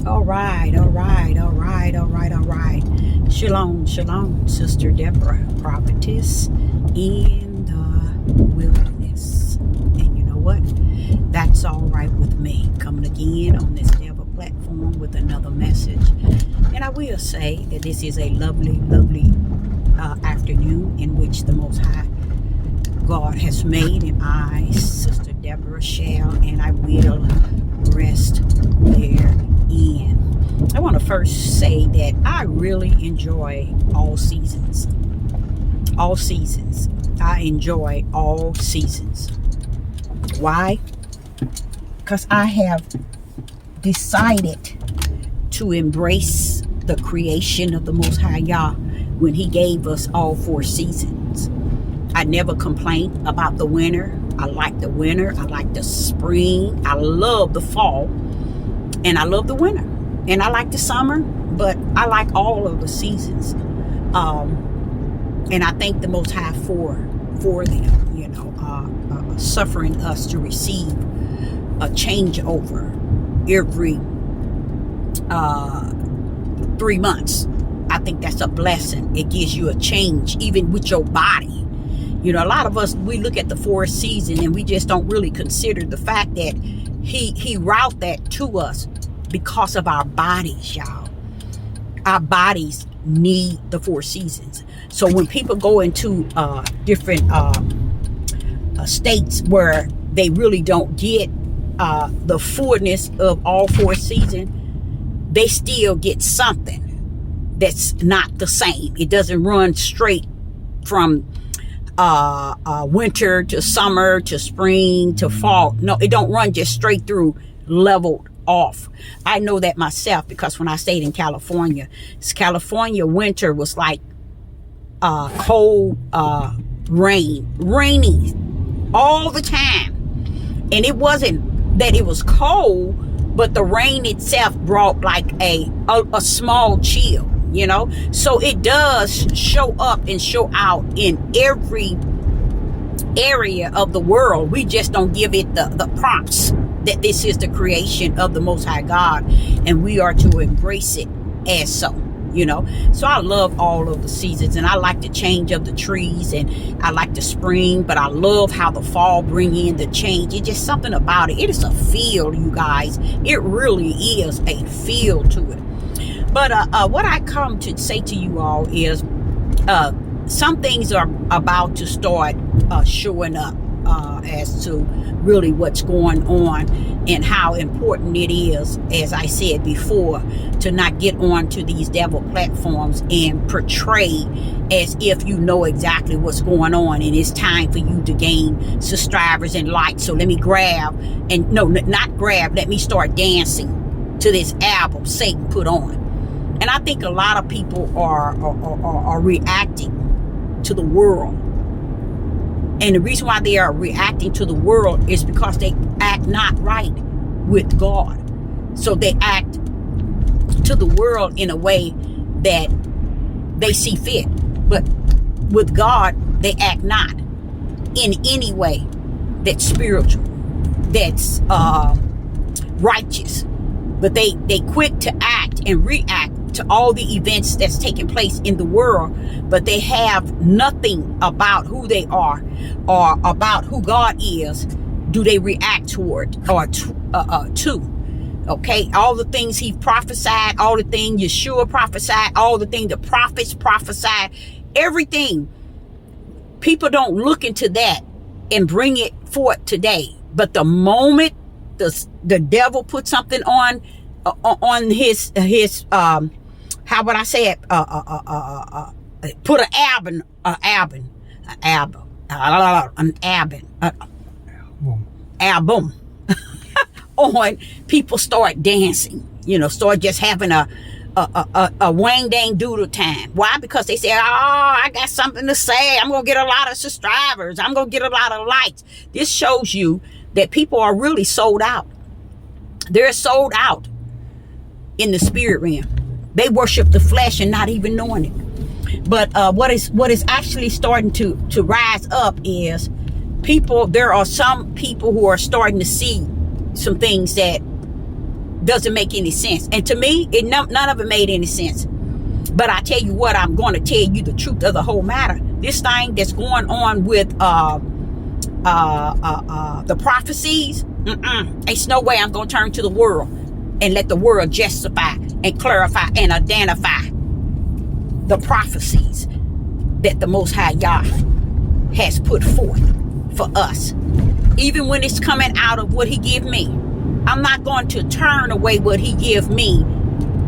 All right, all right, all right, all right, all right. Shalom, shalom, Sister Deborah, prophetess in the wilderness. And you know what? That's all right with me. Coming again on this Deborah platform with another message. And I will say that this is a lovely, lovely afternoon in which the Most High God has made, and I, Sister Deborah, shall and I will rest therein. I want to first say that I really enjoy all seasons. All seasons. I enjoy all seasons. Why? Because I have decided to embrace the creation of the Most High Yah when He gave us all 4 seasons. I never complain about the winter. I like the winter. I like the spring. I love the fall. And I love the winter. And I like the summer. But I like all of the seasons. And I thank the Most High for them, you know, suffering us to receive a changeover every 3 months. I think that's a blessing. It gives you a change, even with your body. You know, a lot of us, we look at the 4th season and we just don't really consider the fact that he wrote that to us because of our bodies, y'all. Our bodies need the 4 seasons. So when people go into different states where they really don't get the fullness of all 4 seasons, they still get something that's not the same. It doesn't run straight from winter to summer to spring to fall. No, it don't run just straight through, leveled off. I know that myself because when I stayed in California, California winter was like cold rainy all the time. And it wasn't that it was cold, but the rain itself brought like a small chill. You know, so it does show up and show out in every area of the world. We just don't give it the prompts that this is the creation of the Most High God, and we are to embrace it as so, you know. So I love all of the seasons, and I like the change of the trees, and I like the spring, but I love how the fall bring in the change. It's just something about it. It is a feel, you guys. It really is a feel to it. But what I come to say to you all is some things are about to start showing up as to really what's going on and how important it is, as I said before, to not get onto these devil platforms and portray as if you know exactly what's going on and it's time for you to gain subscribers and likes. So let me grab, and no, not grab, let me start dancing to this album Satan put on. And I think a lot of people are reacting to the world. And the reason why they are reacting to the world is because they act not right with God. So they act to the world in a way that they see fit. But with God, they act not in any way that's spiritual, that's righteous. But they quick to act and react to all the events that's taking place in the world, but they have nothing about who they are or about who God is. Do they react toward or to? Okay, all the things He prophesied, all the things Yeshua prophesied, all the things the prophets prophesied, everything. People don't look into that and bring it forth today. But the moment the devil put something on his how would I say it? Put an album on, people start dancing. You know, start just having a wang dang doodle time. Why? Because they say, oh, I got something to say. I'm gonna get a lot of subscribers. I'm gonna get a lot of likes. This shows you that people are really sold out. They're sold out in the spirit realm. They worship the flesh and not even knowing it. But what is actually starting to rise up is people. There are some people who are starting to see some things that doesn't make any sense. And to me, none of it made any sense. But I tell you what, I'm going to tell you the truth of the whole matter. This thing that's going on with the prophecies, it's no way I'm going to turn to the world and let the world justify and clarify and identify the prophecies that the Most High Yah has put forth for us. Even when it's coming out of what he give me, I'm not going to turn away what he give me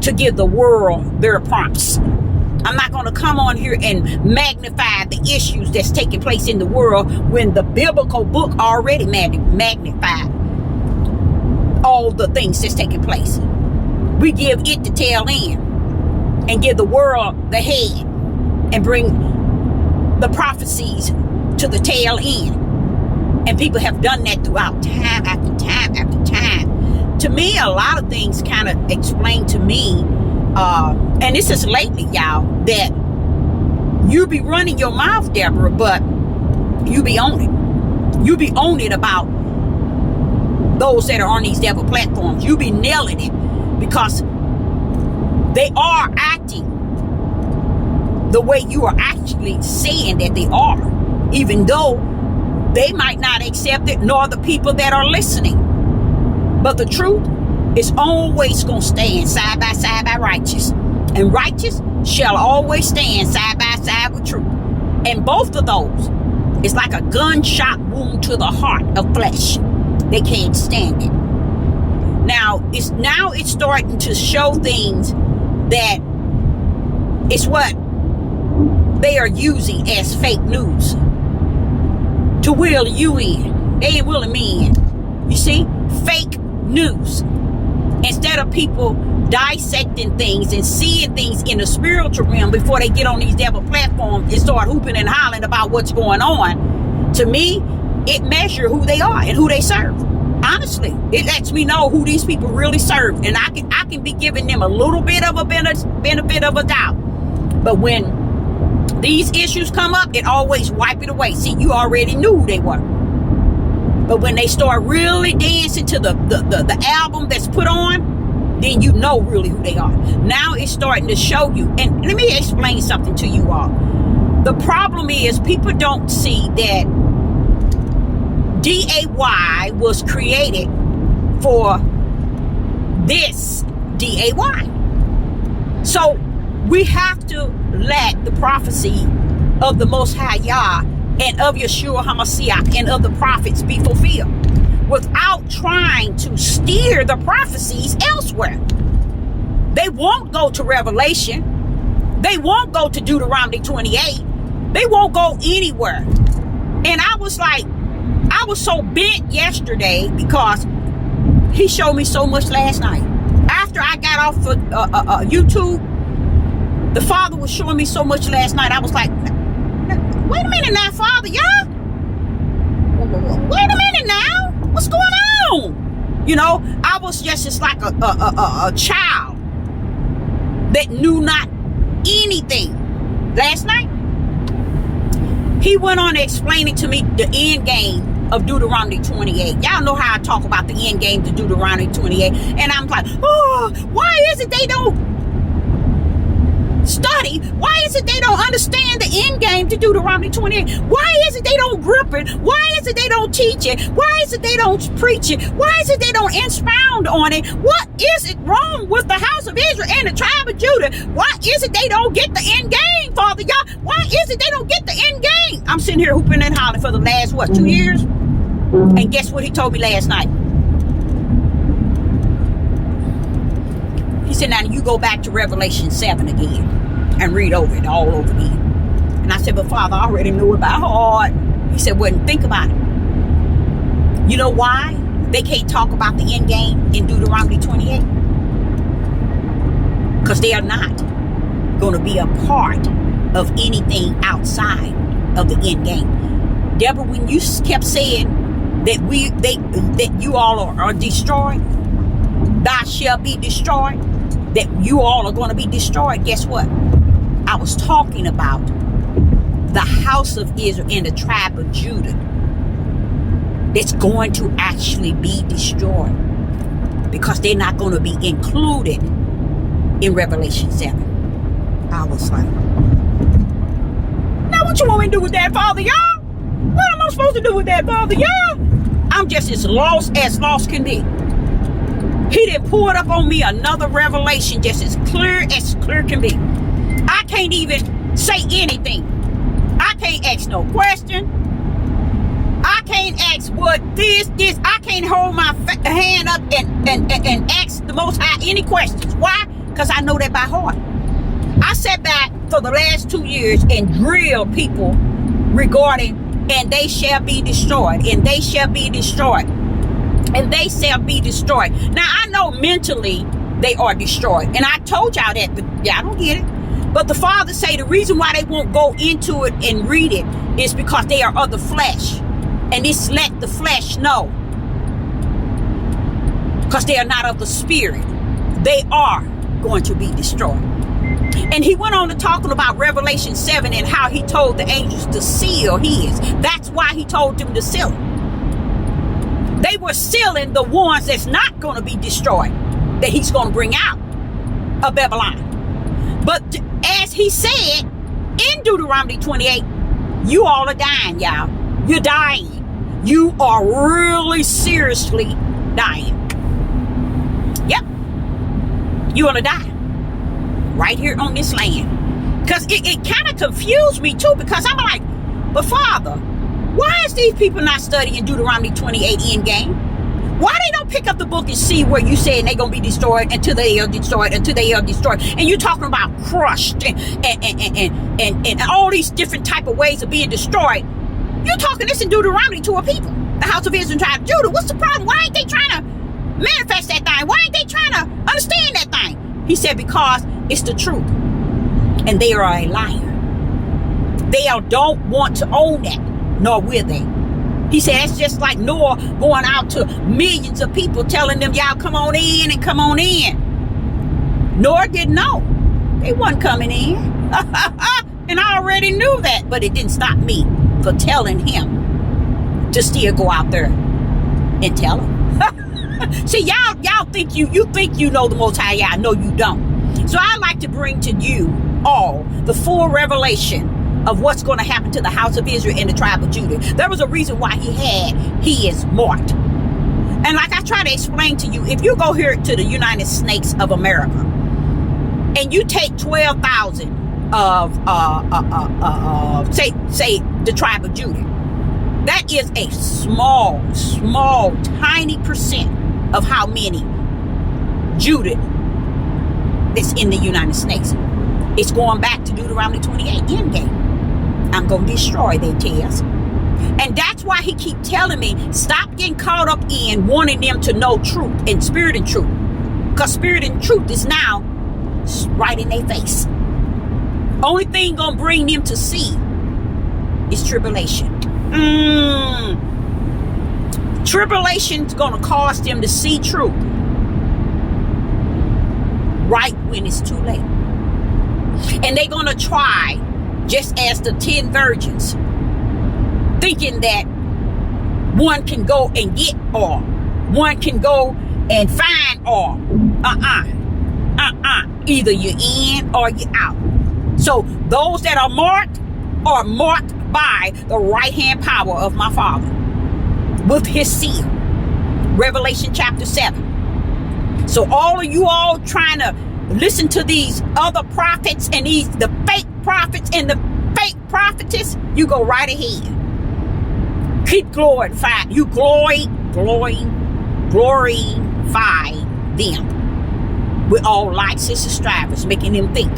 to give the world their prompts. I'm not going to come on here and magnify the issues that's taking place in the world when the biblical book already magnified all the things that's taking place. We give it the tail end and give the world the head and bring the prophecies to the tail end. And people have done that throughout time after time after time. To me, a lot of things kind of explain to me, and this is lately, y'all, that you be running your mouth, Deborah, but you be on it. You be on it about those that are on these devil platforms. You be nailing it because they are acting the way you are actually saying that they are, even though they might not accept it, nor the people that are listening. But the truth is always going to stand side by righteous. And righteous shall always stand side by side with truth. And both of those is like a gunshot wound to the heart of flesh. They can't stand it. Now it's starting to show things that it's what they are using as fake news to will you in. They ain't willing me in. You see? Fake news. Instead of people dissecting things and seeing things in the spiritual realm before they get on these devil platforms and start hooping and hollering about what's going on, to me, it measures who they are and who they serve. Honestly, it lets me know who these people really serve. And I can be giving them a little bit of a benefit of a doubt. But when these issues come up, it always wipe it away. See, you already knew who they were. But when they start really dancing to the album that's put on, then you know really who they are. Now it's starting to show you. And let me explain something to you all. The problem is people don't see that DAY was created for this DAY. So we have to let the prophecy of the Most High Yah and of Yeshua HaMashiach and of the prophets be fulfilled without trying to steer the prophecies elsewhere. They won't go to Revelation. They won't go to Deuteronomy 28. They won't go anywhere. And I was so bent yesterday because he showed me so much last night. After I got off of YouTube, the Father was showing me so much last night. I was like, wait a minute now, Father, y'all. Wait a minute now. What's going on? You know, I was just like a child that knew not anything. Last night, he went on explaining to me the end game of Deuteronomy 28. Y'all know how I talk about the end game to Deuteronomy 28. And I'm like, oh, why is it they don't study? Why is it they don't understand the end game to Deuteronomy 28? Why is it they don't grip it? Why is it they don't teach it? Why is it they don't preach it? Why is it they don't expound on it? What is it wrong with the house of Israel and the tribe of Judah? Why is it they don't get the end game, Father y'all? Why is it they don't get the end game? I'm sitting here hooping and hollering for the last, 2 years? And guess what he told me last night? He said, now you go back to Revelation 7 again and read over it all over again. And I said, but Father, I already knew it by heart. He said, well, think about it. You know why they can't talk about the end game in Deuteronomy 28? Because they are not going to be a part of anything outside of the end game. Deborah, when you kept saying that you all are destroyed, thou shalt be destroyed, that you all are going to be destroyed, guess what? I was talking about the house of Israel and the tribe of Judah that's going to actually be destroyed. because they're not going to be included in Revelation 7. I was like, now what you want me to do with that, Father, y'all? What am I supposed to do with that, Father, y'all? I'm just as lost can be. He didn't pour it up on me another revelation just as clear can be. I can't even say anything. I can't ask no question. I can't ask what this. I can't hold my hand up and ask the Most High any questions. Why? Because I know that by heart. I sat back for the last 2 years and drilled people regarding, and they shall be destroyed, and they shall be destroyed, and they shall be destroyed. Now, I know mentally they are destroyed, and I told y'all that, but y'all don't get it. But the Father say the reason why they won't go into it and read it is because they are of the flesh. And this let the flesh know. Because they are not of the spirit. They are going to be destroyed. And he went on to talking about Revelation 7 and how he told the angels to seal his. That's why he told them to seal it. They were sealing the ones that's not going to be destroyed, that he's going to bring out of Babylon. But as he said in Deuteronomy 28, you all are dying, y'all. You're dying. You are really seriously dying. Yep. You're going to die right here on this land. Because it kind of confused me too, because I'm like, but Father, why is these people not studying Deuteronomy 28 end game? Why they don't pick up the book and see where you saying they're going to be destroyed until they are destroyed, until they are destroyed? And you're talking about crushed and all these different type of ways of being destroyed. You're talking this in Deuteronomy to a people, the house of Israel and tribe of Judah. What's the problem? Why ain't they trying to manifest that thing? Why ain't they trying to understand that thing? He said, because it's the truth. And they are a liar. They don't want to own that, nor will they. He said, it's just like Noah going out to millions of people telling them, y'all come on in and come on in. Noah didn't know. They wasn't coming in. And I already knew that, but it didn't stop me for telling him to still go out there and tell him. See, y'all think you think you know the Most High. Y'all know you don't. So I like to bring to you all the full revelation of what's going to happen to the house of Israel and the tribe of Judah. There was a reason why he is marked. And like I try to explain to you, if you go here to the United States of America and you take 12,000 of say the tribe of Judah, that is a small, tiny percent of how many Judah that's in the United States. It's going back to Deuteronomy 28 endgame. I'm going to destroy their tails. And that's why he keep telling me, stop getting caught up in wanting them to know truth and spirit and truth. Because spirit and truth is now right in their face. Only thing going to bring them to see is tribulation. Tribulation's going to cause them to see truth right when it's too late. And they're going to try, just as the 10 virgins, thinking that one can go and get oil, one can go and find oil. Either you're in or you're out. So those that are marked by the right hand power of my Father with his seal. Revelation chapter 7. So all of you all trying to listen to these other prophets and the fake prophets and the fake prophetess, you go right ahead. Keep glorifying. You glorify them with all lights and strivers, making them think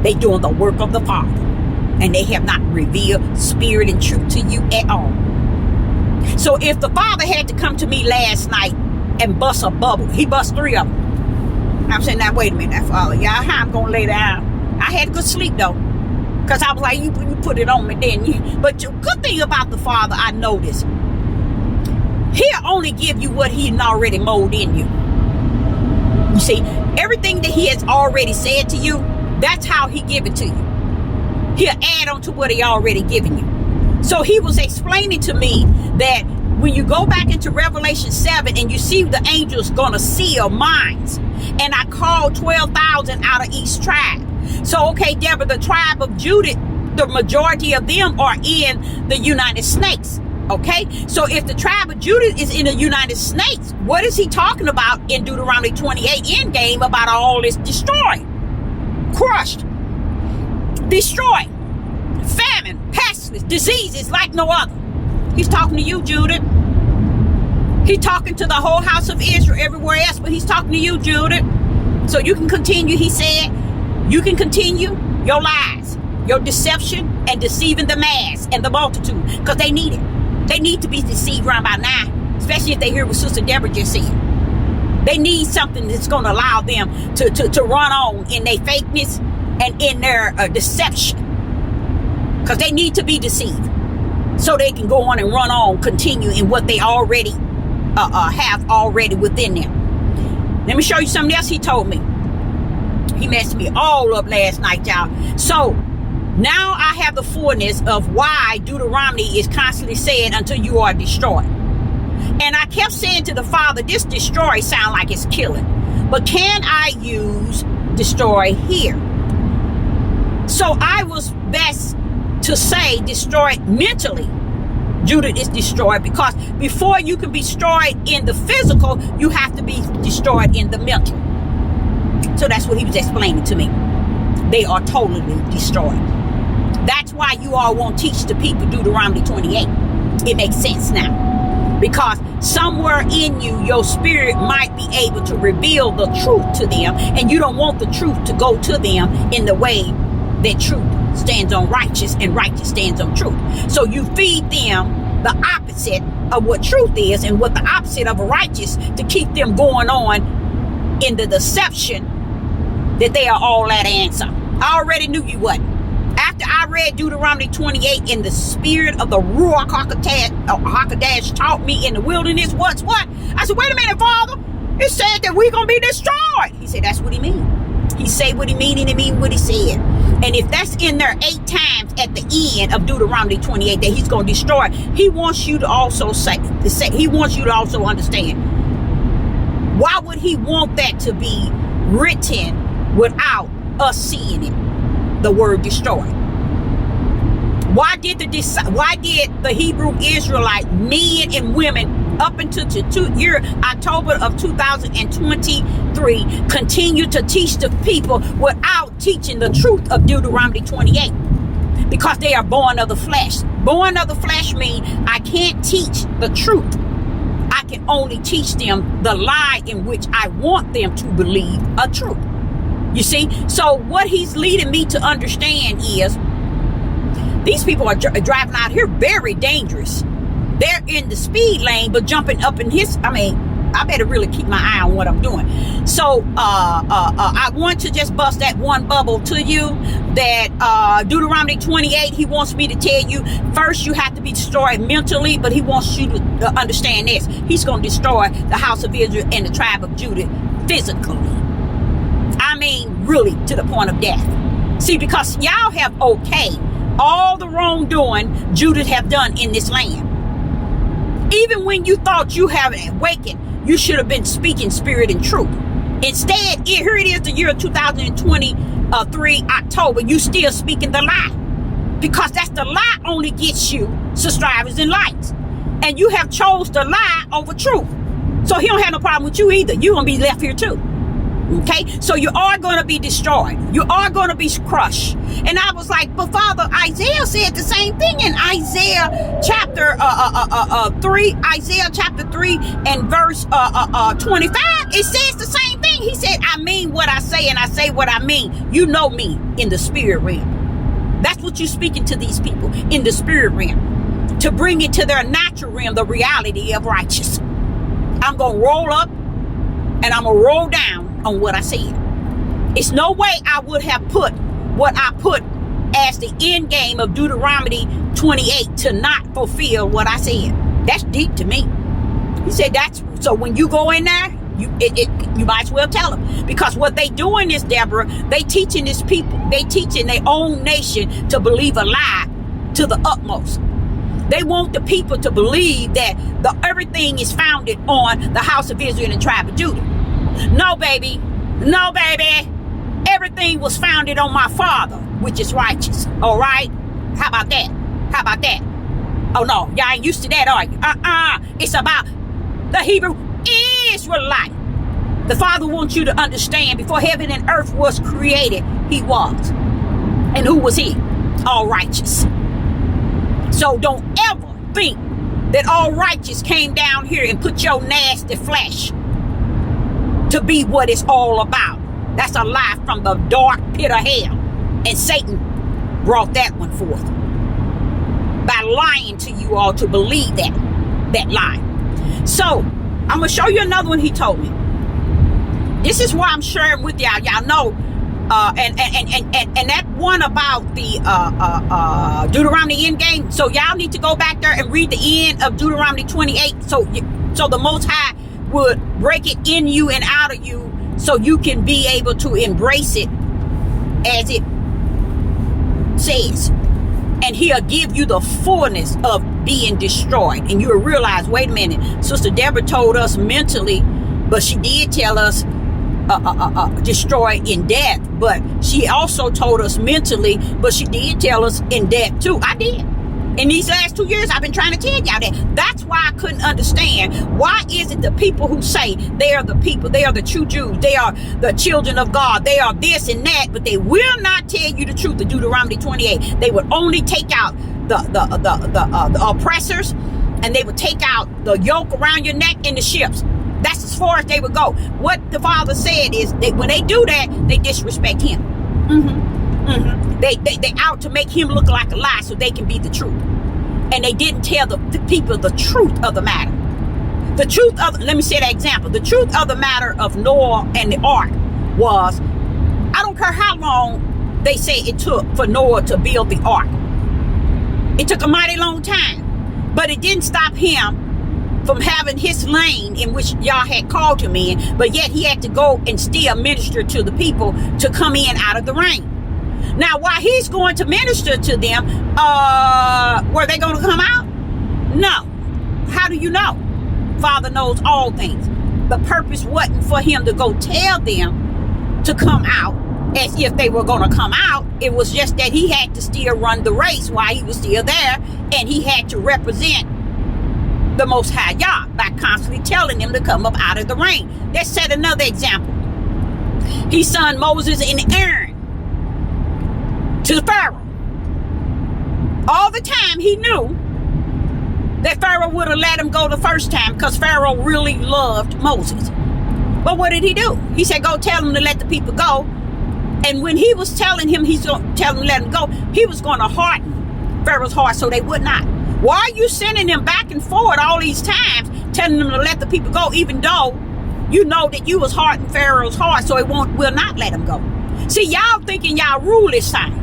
they doing the work of the Father, and they have not revealed spirit and truth to you at all. So if the Father had to come to me last night and bust a bubble, he bust 3 of them. I'm saying, now wait a minute, Father, y'all, how I'm gonna lay down? I had good sleep though, because I was like, you put it on me, didn't you? But the good thing about the Father, I noticed, he'll only give you what he already molded in you. You see, everything that he has already said to you, that's how he give it to you. He'll add on to what he already given you. So he was explaining to me that when you go back into Revelation 7 and you see the angels going to seal minds, and I called 12,000 out of each tribe. So, okay, Deborah, the tribe of Judah, the majority of them are in the United States. Okay, so if the tribe of Judah is in the United States, what is he talking about in Deuteronomy 28 end game about all this destroyed, crushed, destroyed, famine, pestilence, diseases like no other? He's talking to you, Judah. He's talking to the whole house of Israel everywhere else, but he's talking to you, Judah. So you can continue, he said, you can continue your lies, your deception, and deceiving the mass and the multitude, because they need it. They need to be deceived right by now, especially if they hear what Sister Deborah just said. They need something that's going to allow them to run on in their fakeness and in their deception, because they need to be deceived so they can go on and run on, continue in what they already have already within them. Let me show you something else he told me. He messed me all up last night, y'all. So now I have the fullness of why Deuteronomy is constantly saying until you are destroyed. And I kept saying to the Father, this destroy sound like it's killing, but can I use destroy here? So I was best to say destroyed mentally. Judah is destroyed, because before you can be destroyed in the physical, you have to be destroyed in the mental. So that's what he was explaining to me. They are totally destroyed. That's why you all won't teach the people Deuteronomy 28. It makes sense now. Because somewhere in you, your spirit might be able to reveal the truth to them, and you don't want the truth to go to them in the way that truth stands on righteous and righteous stands on truth. So you feed them the opposite of what truth is and what the opposite of a righteous, to keep them going on in the deception that they are all that answer. I already knew you wasn't. After I read Deuteronomy 28 in the spirit of the Ruach HaKodesh taught me in the wilderness, what? I said, wait a minute, Father. It said that we're going to be destroyed. He said, that's what he mean. He say what he mean, and he mean what he said. And if that's in there 8 times at the end of Deuteronomy 28 that he's going to destroy, he wants you to also he wants you to also understand. Why would he want that to be written without us seeing it? The word destroy. Why did the Hebrew Israelite men and women up until October of 2023 continue to teach the people without teaching the truth of Deuteronomy 28? Because they are born of the flesh. Born of the flesh means I can't teach the truth. I can only teach them the lie in which I want them to believe a truth. You see? So what he's leading me to understand is these people are driving out here very dangerous. They're in the speed lane, but jumping up in I better really keep my eye on what I'm doing. So I want to just bust that one bubble to you that Deuteronomy 28, he wants me to tell you, first you have to be destroyed mentally, but he wants you to understand this. He's going to destroy the house of Israel and the tribe of Judah physically. I mean, really, to the point of death. See, because y'all have all the wrongdoing Judah have done in this land. Even when you thought you have awakened, you should have been speaking spirit and truth. Instead, here it is, the year 2023, October, you still speaking the lie. Because that's the lie only gets you subscribers and likes. And you have chose the lie over truth. So he don't have no problem with you either. You're going to be left here too. Okay, so you are going to be destroyed. You are going to be crushed. And I was like, but Father, Isaiah said the same thing in Isaiah chapter 3. Isaiah chapter 3 and verse 25. It says the same thing. He said, I mean what I say, and I say what I mean. You know me in the spirit realm. That's what you're speaking to these people in the spirit realm, to bring it to their natural realm, the reality of righteousness. I'm going to roll up and I'm going to roll down on what I said. It's no way I would have put what I put as the end game of Deuteronomy 28 to not fulfill what I said. That's deep to me. He said that's so when you go in there, you might as well tell them, because what they doing is, Deborah, they teaching this people, they teaching their own nation to believe a lie to the utmost. They want the people to believe that everything is founded on the house of Israel and the tribe of Judah. No, baby. No, baby. Everything was founded on my Father, which is righteous. All right? How about that? How about that? Oh, no. Y'all ain't used to that, are you? It's about the Hebrew Israelite. The Father wants you to understand, before heaven and earth was created, he was. And who was he? All righteous. So don't ever think that all righteous came down here and put your nasty flesh to be what it's all about. That's a lie from the dark pit of hell. And Satan brought that one forth by lying to you all to believe that lie. So I'm going to show you another one he told me. This is why I'm sharing with y'all. Y'all know, and that one about the Deuteronomy end game. So y'all need to go back there and read the end of Deuteronomy 28. So the Most High would break it in you and out of you, so you can be able to embrace it as it says. And he'll give you the fullness of being destroyed. And you'll realize, wait a minute, Sister Deborah told us mentally, but she did tell us destroy in death. But she also told us mentally, but she did tell us in death too. I did. In these last 2 years, I've been trying to tell y'all that. That's why I couldn't understand. Why is it the people who say they are the people, they are the true Jews, they are the children of God, they are this and that, but they will not tell you the truth of Deuteronomy 28. They would only take out the oppressors, and they would take out the yoke around your neck and the ships. That's as far as they would go. What the Father said is that when they do that, they disrespect him. They out to make him look like a lie so they can be the truth. And they didn't tell the people the truth of the matter. The truth of, let me say that example. The truth of the matter of Noah and the ark was, I don't care how long they say it took for Noah to build the ark. It took a mighty long time. But it didn't stop him from having his lane in which y'all had called him in. But yet he had to go and still minister to the people to come in out of the rain. Now, while he's going to minister to them, were they going to come out? No. How do you know? Father knows all things. The purpose wasn't for him to go tell them to come out as if they were going to come out. It was just that he had to still run the race while he was still there, and he had to represent the Most High Yah by constantly telling them to come up out of the rain. Let's set another example. He sent Moses and Aaron to Pharaoh. All the time he knew that Pharaoh would have let him go the first time, because Pharaoh really loved Moses. But what did he do? He said, go tell him to let the people go. And when he was telling him he's going to tell him to let him go, he was going to harden Pharaoh's heart so they would not. Why are you sending them back and forward all these times, telling them to let the people go, even though you know that you was hardening Pharaoh's heart so it will not let him go? See, y'all thinking y'all rule this thing.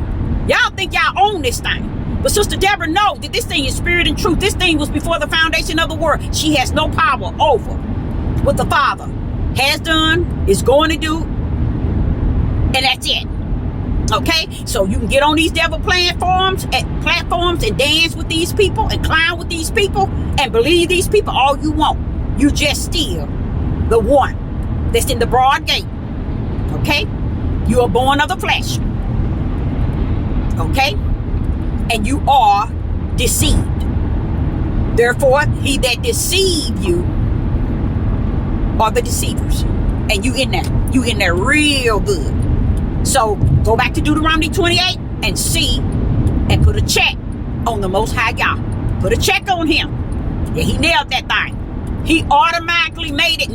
Y'all think y'all own this thing. But Sister Deborah knows that this thing is spirit and truth. This thing was before the foundation of the world. She has no power over what the Father has done, is going to do, and that's it. Okay? So you can get on these devil platforms and dance with these people and clown with these people and believe these people all you want. You just still the one that's in the broad gate. Okay? You are born of the flesh. Okay? And you are deceived. Therefore, he that deceived you are the deceivers. And you in there. You in there real good. So go back to Deuteronomy 28 and see and put a check on the Most High God. Put a check on him. Yeah, he nailed that thing. He automatically made it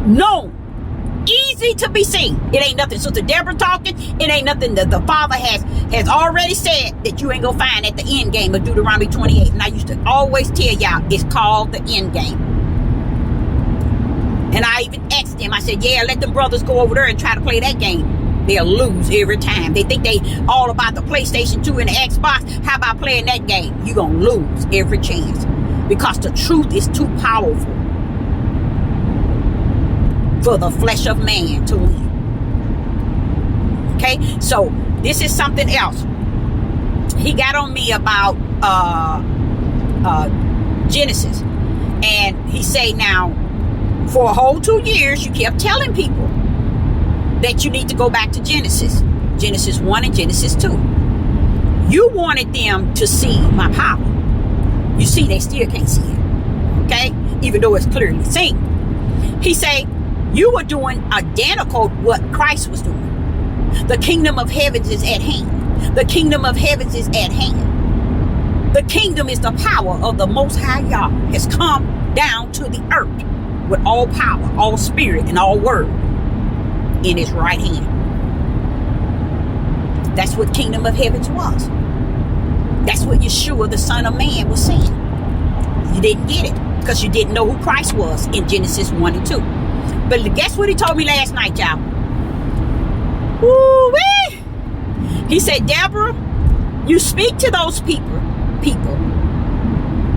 known. Easy to be seen. It ain't nothing Sister Deborah talking. It ain't nothing that the Father has already said that you ain't gonna find at the end game of Deuteronomy 28. And I used to always tell y'all it's called the end game. And I even asked them, I said, yeah, let them brothers go over there and try to play that game. They'll lose every time. They think they all about the PlayStation 2 and the Xbox. How about playing that game? You're gonna lose every chance. Because the truth is too powerful for the flesh of man to win. Okay, so this is something else. He got on me about Genesis. And he say, now, for a whole 2 years, you kept telling people that you need to go back to Genesis. Genesis 1 and Genesis 2. You wanted them to see my power. You see, they still can't see it. Okay? Even though it's clearly seen. He say, you were doing identical what Christ was doing. The kingdom of heavens is at hand. The kingdom of heavens is at hand. The kingdom is the power of the Most High Yah has come down to the earth with all power, all spirit, and all word in his right hand. That's what kingdom of heavens was. That's what Yeshua, the Son of Man, was saying. You didn't get it because you didn't know who Christ was in Genesis 1 and 2. But guess what he told me last night, y'all? Woo-wee! He said, Deborah, you speak to those people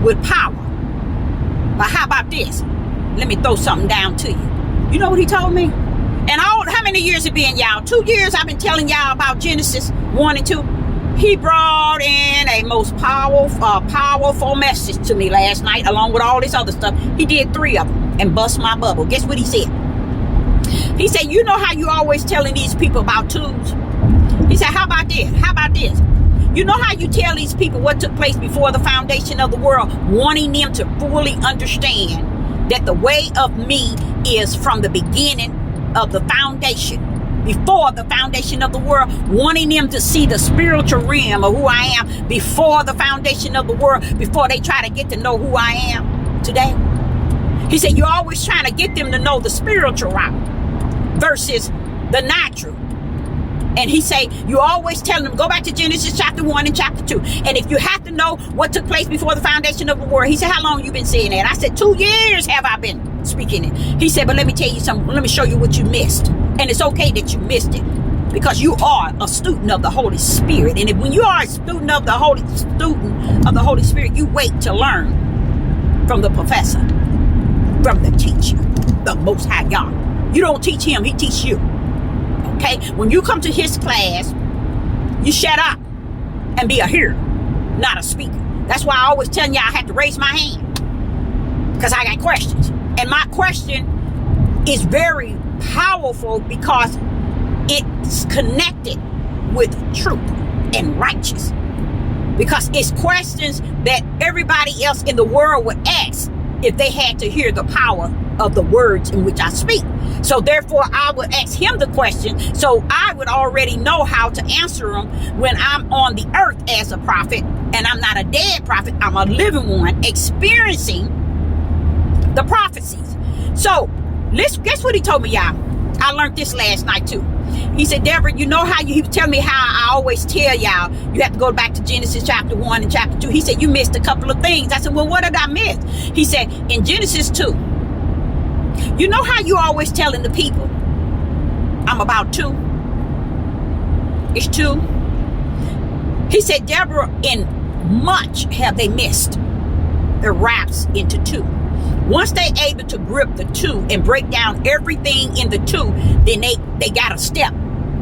with power. But how about this? Let me throw something down to you. You know what he told me? And how many years it been, y'all? 2 years I've been telling y'all about Genesis 1 and 2. He brought in a most powerful message to me last night, along with all this other stuff. He did 3 of them and bust my bubble. Guess what he said? He said, you know how you always telling these people about twos? He said, how about this? How about this? You know how you tell these people what took place before the foundation of the world, wanting them to fully understand that the way of me is from the beginning of the foundation, before the foundation of the world, wanting them to see the spiritual realm of who I am before the foundation of the world, before they try to get to know who I am today. He said, you're always trying to get them to know the spiritual route versus the natural. And he say, you always tell them, go back to Genesis chapter 1 and chapter 2. And if you have to know what took place before the foundation of the world, he said, how long you been saying that? I said, 2 years have I been speaking it. He said, but let me tell you something. Let me show you what you missed. And it's okay that you missed it because you are a student of the Holy Spirit. And when you are a student of the Holy Spirit, you wait to learn from the professor, from the teacher, the Most High God. You don't teach him, he teach you. Okay? When you come to his class, you shut up and be a hearer, not a speaker. That's why I always tell y'all I have to raise my hand because I got questions. And my question is very powerful because it's connected with truth and righteous. Because it's questions that everybody else in the world would ask if they had to hear the power of the words in which I speak. So therefore, I would ask him the question, so I would already know how to answer them when I'm on the earth as a prophet. And I'm not a dead prophet, I'm a living one experiencing the prophecies. So guess what he told me, y'all? I learned this last night too. He said, Deborah, you know how he was telling me how I always tell y'all you have to go back to Genesis chapter 1 and chapter 2. He said, you missed a couple of things. I said, well, what did I miss? He said, in Genesis 2, you know how you always telling the people, I'm about 2? It's 2. He said, Deborah, in much have they missed the wraps into 2. Once they able to grip the 2 and break down everything in the 2, then they got a step.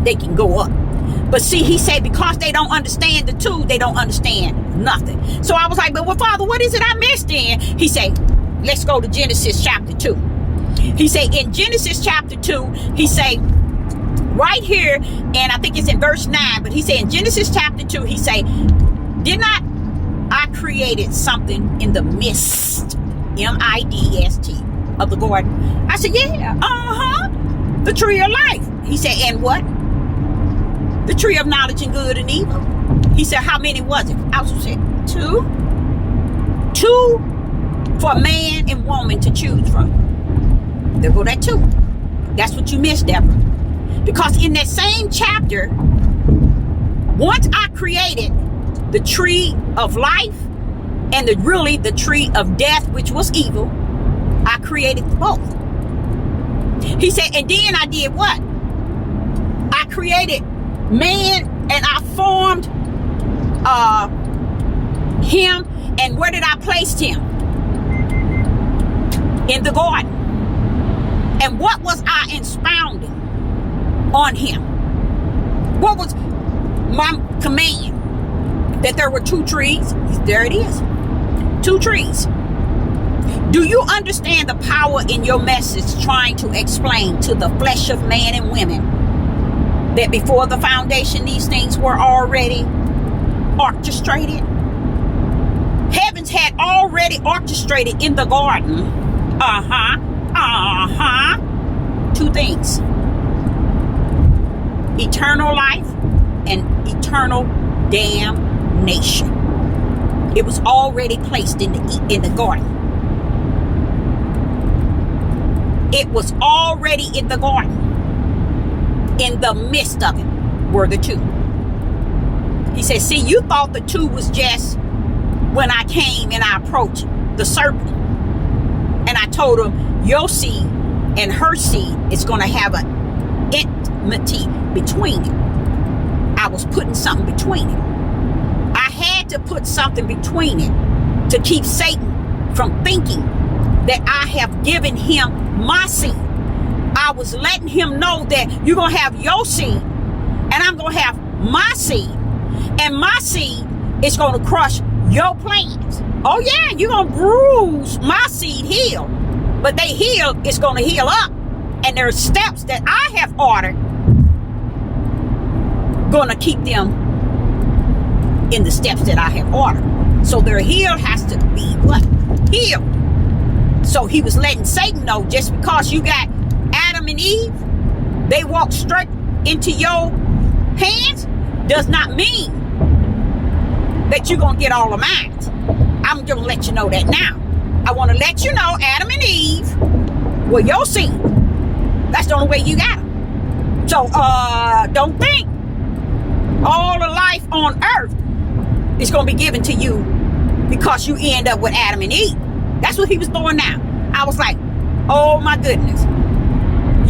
They can go up. But see, he said because they don't understand the 2, they don't understand nothing. So I was like, but well, Father, what is it I missed then? He said, let's go to Genesis chapter 2. He said in Genesis chapter 2, he said right here, and I think it's in verse 9, but he said in Genesis chapter 2, he said, did not I created something in the midst, M-I-D-S-T, of the garden? I said, yeah, the tree of life. He said, and what? The tree of knowledge and good and evil. He said, how many was it? I was said, 2. 2 for man and woman to choose from. There go that 2. That's what you missed, Deborah. Because in that same chapter, once I created the tree of life and the tree of death, which was evil, I created both. He said, and then I did what? I created man and I formed him. And where did I place him? In the garden. And what was I expounding on him? What was my command? That there were 2 trees. There it is. 2 trees. Do you understand the power in your message trying to explain to the flesh of man and women that before the foundation these things were already orchestrated? Heavens had already orchestrated in the garden. 2 things. Eternal life and eternal damnation. It was already placed in the garden. It was already in the garden. In the midst of it were the 2. He said, see, you thought the 2 was just when I came and I approached the serpent. And I told him, your seed and her seed is going to have an enmity between it. I was putting something between it. I had to put something between it to keep Satan from thinking that I have given him my seed. I was letting him know that you're going to have your seed and I'm going to have my seed. And my seed is going to crush your plans. Oh yeah, you're going to bruise my seed heel. But they heal, it's going to heal up. And there are steps that I have ordered going to keep them in the steps that I have ordered. So their heel has to be what? Healed. So he was letting Satan know, just because you got Adam and Eve, they walked straight into your hands, does not mean that you're going to get all of mine. I'm going to let you know that now. I want to let you know Adam and Eve were your seed. That's the only way you got them. So don't think all the life on earth is going to be given to you because you end up with Adam and Eve. That's what he was throwing down. I was like, oh my goodness.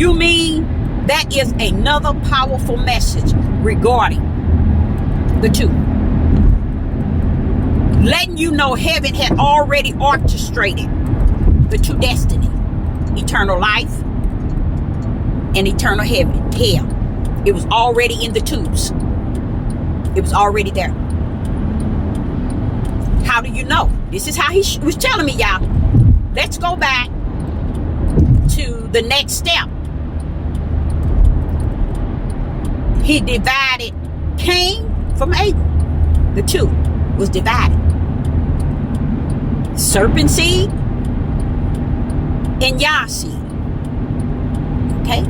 You mean that is another powerful message regarding the 2. Letting you know heaven had already orchestrated the 2 destiny. Eternal life and eternal hell. It was already in the 2s. It was already there. How do you know? This is how he was telling me, y'all. Let's go back to the next step. He divided Cain from Abel. The 2 was divided. Serpent seed and Yah seed. Okay?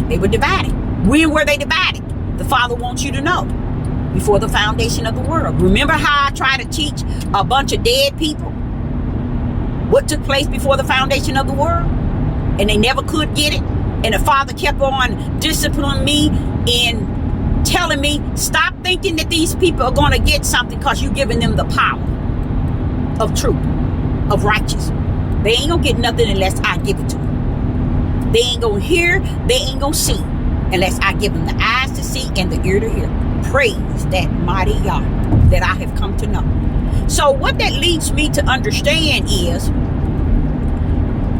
They were divided. When were they divided? The Father wants you to know. Before the foundation of the world. Remember how I tried to teach a bunch of dead people what took place before the foundation of the world? And they never could get it. And the Father kept on disciplining me in telling me, stop thinking that these people are going to get something because you're giving them the power of truth, of righteousness. They ain't going to get nothing unless I give it to them. They ain't going to hear, they ain't going to see unless I give them the eyes to see and the ear to hear. Praise that mighty Yah that I have come to know. So what that leads me to understand is,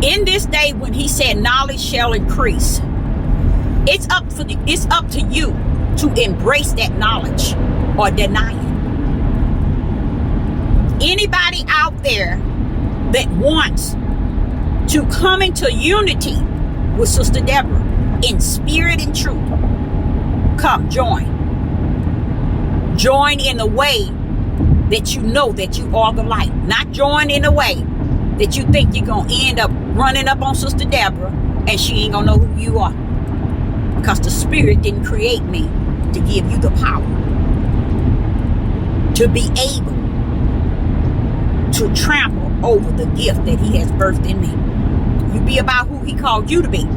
in this day when he said knowledge shall increase, it's up to you to embrace that knowledge or deny it. Anybody out there that wants to come into unity with Sister Deborah in spirit and truth, come join. Join in a way that you know that you are the light. Not join in a way that you think you're going to end up running up on Sister Deborah and she ain't going to know who you are. Because the Spirit didn't create me to give you the power to be able to trample over the gift that he has birthed in me. You be about who he called you to be.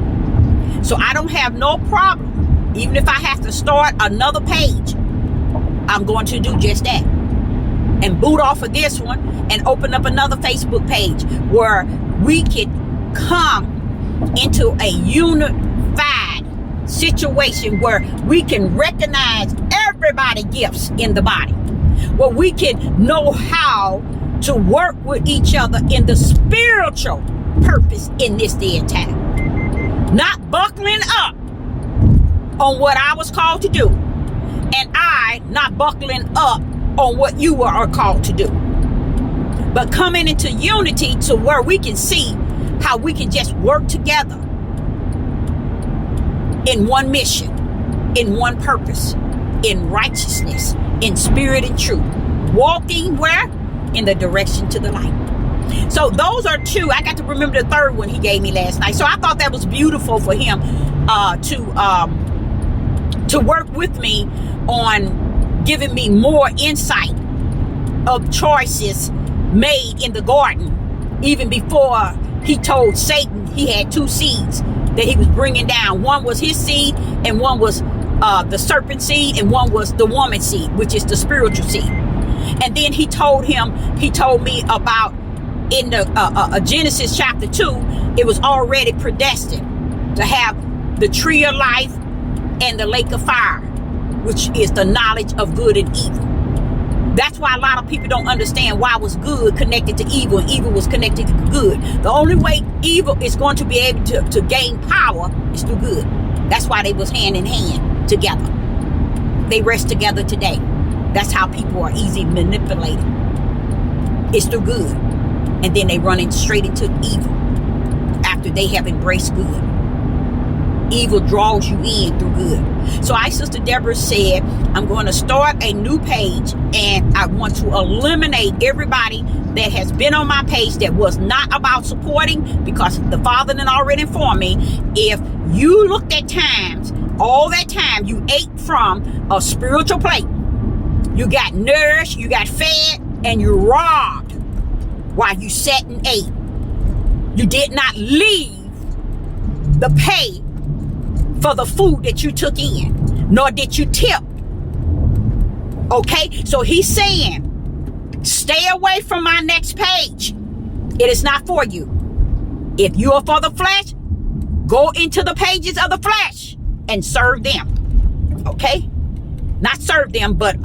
So I don't have no problem, even if I have to start another page, I'm going to do just that. And boot off of this one and open up another Facebook page where we can come into a unified situation where we can recognize everybody's gifts in the body. Where we can know how to work with each other in the spiritual purpose in this day and time. Not buckling up on what I was called to do. And I not buckling up on what you are called to do. but coming into unity to where we can see how we can just work together in one mission, in one purpose, in righteousness, in spirit and truth, walking where? In the direction to the light. So those are two. I got to remember the third one he gave me last night. So I thought that was beautiful for him to work with me on giving me more insight of choices made in the garden, even before he told Satan he had two seeds that he was bringing down. One was his seed, and one was the serpent seed, and one was the woman seed, which is the spiritual seed. And then he told me about in the Genesis chapter 2, it was already predestined to have the tree of life and the lake of fire, which is the knowledge of good and evil. That's why a lot of people don't understand why was good connected to evil and evil was connected to good. The only way evil is going to be able to gain power is through good. That's why they was hand in hand together. They rest together today. That's how people are easy manipulated. It's through good. And then they run straight into evil after they have embraced good. Evil draws you in through good. So Sister Deborah said, I'm going to start a new page, and I want to eliminate everybody that has been on my page that was not about supporting, because the Father had already informed me, if you looked at times, all that time you ate from a spiritual plate, you got nourished, you got fed, and you robbed while you sat and ate. You did not leave the pay for the food that you took in, nor did you tip. Okay, so he's saying, stay away from my next page. It is not for you. If you are for the flesh, go into the pages of the flesh and serve them. Okay, not serve them, but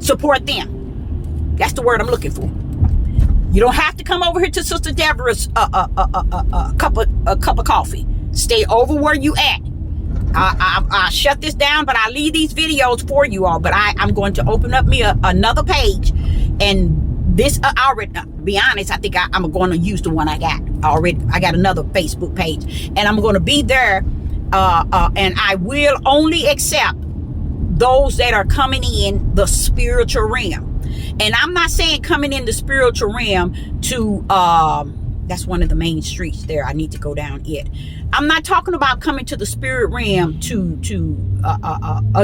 support them. That's the word I'm looking for. You don't have to come over here to Sister Deborah's cup of coffee. Stay over where you at. I'll shut this down, but I'll leave these videos for you all. But I'm going to open up me another page, and this be honest, I think I'm going to use the one I got already. I got another Facebook page, and I'm going to be there, and I will only accept those that are coming in the spiritual realm. And I'm not saying coming in the spiritual realm to that's one of the main streets there. I need to go down it. I'm not talking about coming to the spirit realm to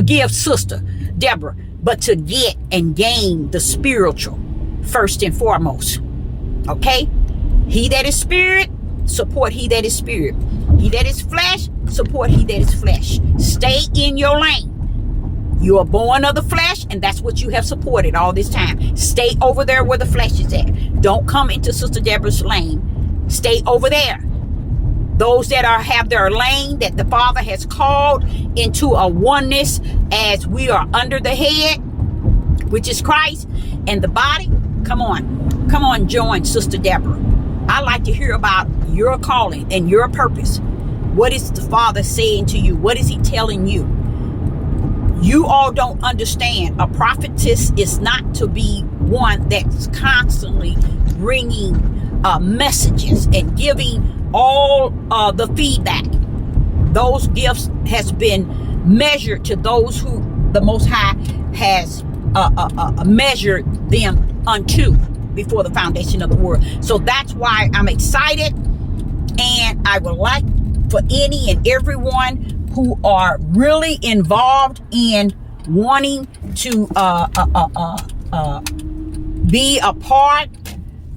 give Sister Deborah, but to get and gain the spiritual first and foremost. Okay? He that is spirit, support he that is spirit. He that is flesh, support he that is flesh. Stay in your lane. You are born of the flesh, and that's what you have supported all this time. Stay over there where the flesh is at. Don't come into Sister Deborah's lane. Stay over there. Those that have their lane that the Father has called into a oneness, as we are under the head, which is Christ, and the body. Come on, join Sister Deborah. I like to hear about your calling and your purpose. What is the Father saying to you? What is he telling you? You all don't understand. A prophetess is not to be one that's constantly bringing messages and giving all the feedback. Those gifts has been measured to those who the Most High has measured them unto before the foundation of the world. So that's why I'm excited, and I would like for any and everyone who are really involved in wanting to be a part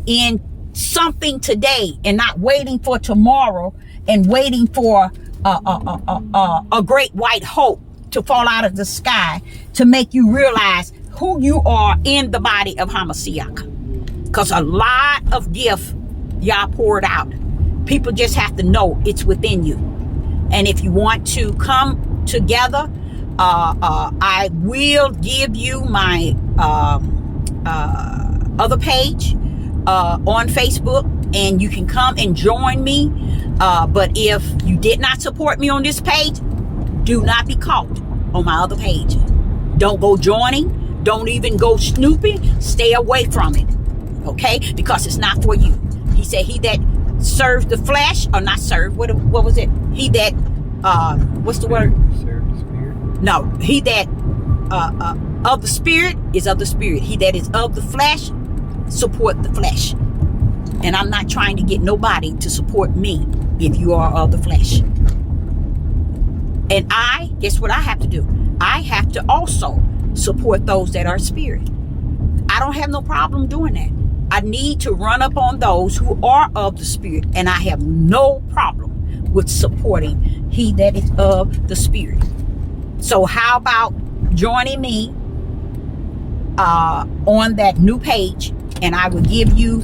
in something today, and not waiting for tomorrow and waiting for a great white hope to fall out of the sky to make you realize who you are in the body of Hamashiach. Because a lot of gift y'all poured out. People just have to know it's within you. And if you want to come together, I will give you my other page on Facebook, and you can come and join me. But if you did not support me on this page, do not be caught on my other page. Don't go joining. Don't even go snooping. Stay away from it. Okay? Because it's not for you. He said, he that serves the flesh, or not serve, what was it? He that, what's the word? Serve the spirit. No, he that of the spirit is of the spirit. He that is of the flesh, support the flesh. And I'm not trying to get nobody to support me if you are of the flesh. And guess what I have to do? I have to also support those that are spirit. I don't have no problem doing that. I need to run up on those who are of the spirit, and I have no problem with supporting he that is of the spirit. So how about joining me on that new page, and I will give you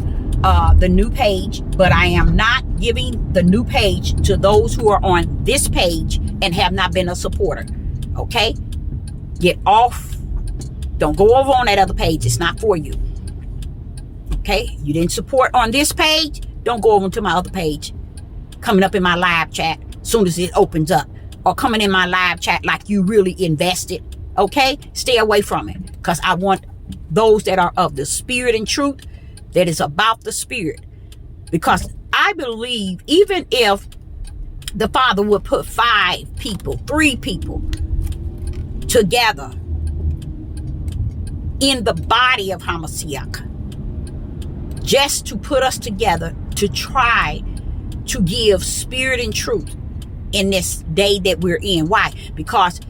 the new page, but I am not giving the new page to those who are on this page and have not been a supporter. Okay? Get off. Don't go over on that other page. It's not for you. Okay? You didn't support on this page, don't go over to my other page. Coming up in my live chat soon as it opens up, or coming in my live chat like you really invested. Okay? Stay away from it, because I want those that are of the spirit and truth, that is about the spirit. Because I believe even if the Father would put 5 people, 3 people together in the body of Hamashiach, just to put us together to try to give spirit and truth in this day that we're in. Why? Because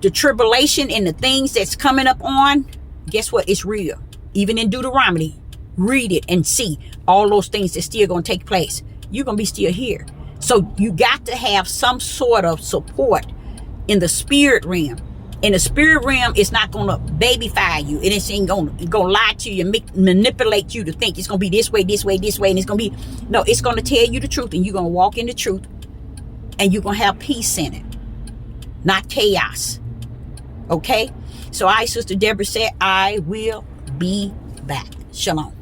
the tribulation and the things that's coming up on, guess what? It's real. Even in Deuteronomy, read it and see all those things that's still going to take place. You're going to be still here. So you got to have some sort of support in the spirit realm. In the spirit realm, it's not going to babyfy you. It ain't going to lie to you, manipulate you to think it's going to be this way, this way, this way. And it's going to be, no, it's going to tell you the truth, and you're going to walk in the truth, and you're going to have peace in it, not chaos. Okay? So Sister Deborah said, I will be back. Shalom.